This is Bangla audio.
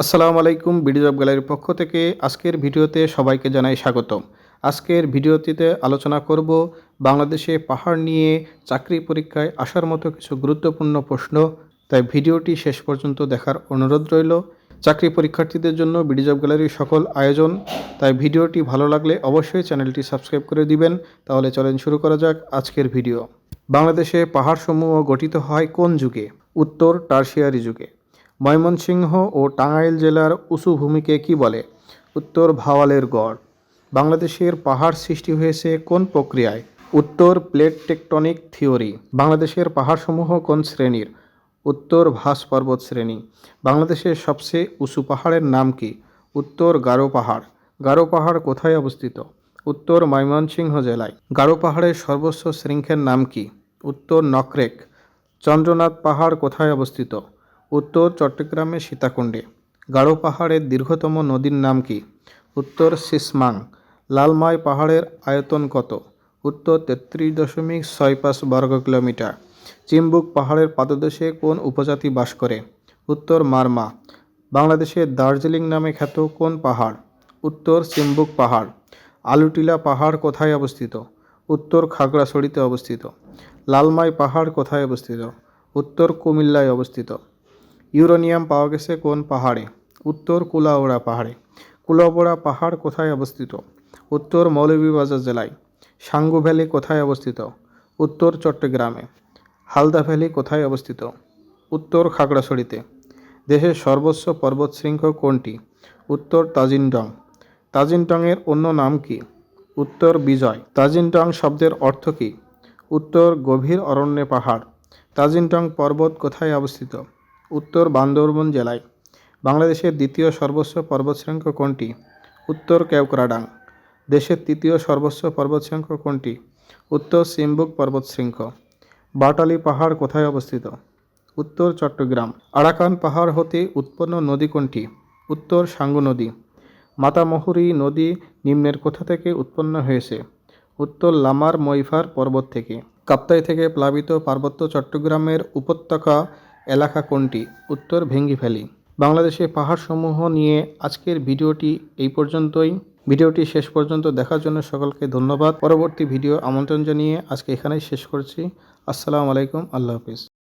আসসালামু আলাইকুম। বিডি জব গ্যালারির পক্ষ থেকে আজকের ভিডিওতে সবাইকে জানাই স্বাগতম। আজকের ভিডিওটিতে আলোচনা করব বাংলাদেশে পাহাড় নিয়ে চাকরি পরীক্ষায় আসার মতো কিছু গুরুত্বপূর্ণ প্রশ্ন। তাই ভিডিওটি শেষ পর্যন্ত দেখার অনুরোধ রইল। চাকরি পরীক্ষার্থীদের জন্য বিডি জব গ্যালারির সকল আয়োজন, তাই ভিডিওটি ভালো লাগলে অবশ্যই চ্যানেলটি সাবস্ক্রাইব করে দিবেন। তাহলে চলেন শুরু করা যাক আজকের ভিডিও। বাংলাদেশে পাহাড়সমূহ গঠিত হয় কোন যুগে? উত্তর টারশিয়ারি যুগে। ময়মনসিংহ ও টাঙ্গাইল জেলার উঁচু ভূমিকে কী বলে? উত্তর ভাওয়ালের গড়। বাংলাদেশের পাহাড় সৃষ্টি হয়েছে কোন প্রক্রিয়ায়? উত্তর প্লেট টেকটনিক থিওরি। বাংলাদেশের পাহাড়সমূহ কোন শ্রেণীর? উত্তর ভাস পর্বত শ্রেণী। বাংলাদেশের সবচেয়ে উঁচু পাহাড়ের নাম কি? উত্তর গারো পাহাড়। গারো পাহাড় কোথায় অবস্থিত? উত্তর ময়মনসিংহ জেলায়। গারো পাহাড়ের সর্বোচ্চ শৃঙ্গের নাম কি? উত্তর নকরেক। চন্দ্রনাথ পাহাড় কোথায় অবস্থিত? উত্তর চট্টগ্রামের সীতাকুণ্ডে। গারো পাহাড়ের দীর্ঘতম নদীর নাম কি? উত্তর সিসমাং। লালমাই পাহাড়ের আয়তন কত? উত্তর 33.65 বর্গ কিলোমিটার। চিম্বুক পাহাড়ের পাদদেশে কোন উপজাতি বাস করে? উত্তর মারমা। বাংলাদেশের দার্জিলিং নামে খ্যাত কোন পাহাড়? উত্তর চিম্বুক পাহাড়। আলুটিলা পাহাড় কোথায় অবস্থিত? উত্তর খাগড়াছড়িতে অবস্থিত। লালমাই পাহাড় কোথায় অবস্থিত? উত্তর কুমিল্লায় অবস্থিত। ইউরেনিয়াম পাওয়া গেছে কোন পাহাড়ে? উত্তর কুলাউড়া পাহাড়ে। কুলাউড়া পাহাড় কোথায় অবস্থিত? উত্তর মৌলভীবাজার জেলায়। সাঙ্গু ভ্যালি কোথায় অবস্থিত? উত্তর চট্টগ্রামে। হালদা ভ্যালি কোথায় অবস্থিত? উত্তর খাগড়াছড়িতে। দেশের সর্বোচ্চ পর্বতশৃঙ্গ কোনটি? উত্তর তাজিনডং। তাজিনডংয়ের অন্য নাম কি? উত্তর বিজয়। তাজিনডং শব্দের অর্থ কী? উত্তর গভীর অরণ্যে পাহাড়। তাজিনডং পর্বত কোথায় অবস্থিত? উত্তর বান্দরবান জেলায়। বাংলাদেশের দ্বিতীয় সর্বোচ্চ পর্বতশৃঙ্গ কোনটি? উত্তর কেওক্রাডাং। দেশের তৃতীয় সর্বোচ্চ পর্বতশৃঙ্গ কোনটি? উত্তর চিম্বুক পর্বতশৃঙ্গ। বাটালি পাহাড় কোথায় অবস্থিত? উত্তর চট্টগ্রাম। আরাকান পাহাড় হতে উৎপন্ন নদী কোনটি? উত্তর সাঙ্গু নদী। মাতামহুরী নদী নিম্নের কোথা থেকে উৎপন্ন হয়েছে? উত্তর লামার মৈফার পর্বত থেকে। কাপ্তাই থেকে প্লাবিত পার্বত্য চট্টগ্রামের উপত্যকা এলাকা কোনটি? উত্তর ভেঙ্গি ভ্যালি। বাংলাদেশে পাহাড়সমূহ নিয়ে আজকের ভিডিওটি এই পর্যন্তই। ভিডিওটি শেষ পর্যন্ত দেখার জন্য সকলকে ধন্যবাদ। পরবর্তী ভিডিও আমন্ত্রণ জানিয়ে আজকে এখানেই শেষ করছি। আসসালামু আলাইকুম। আল্লাহ হাফিজ।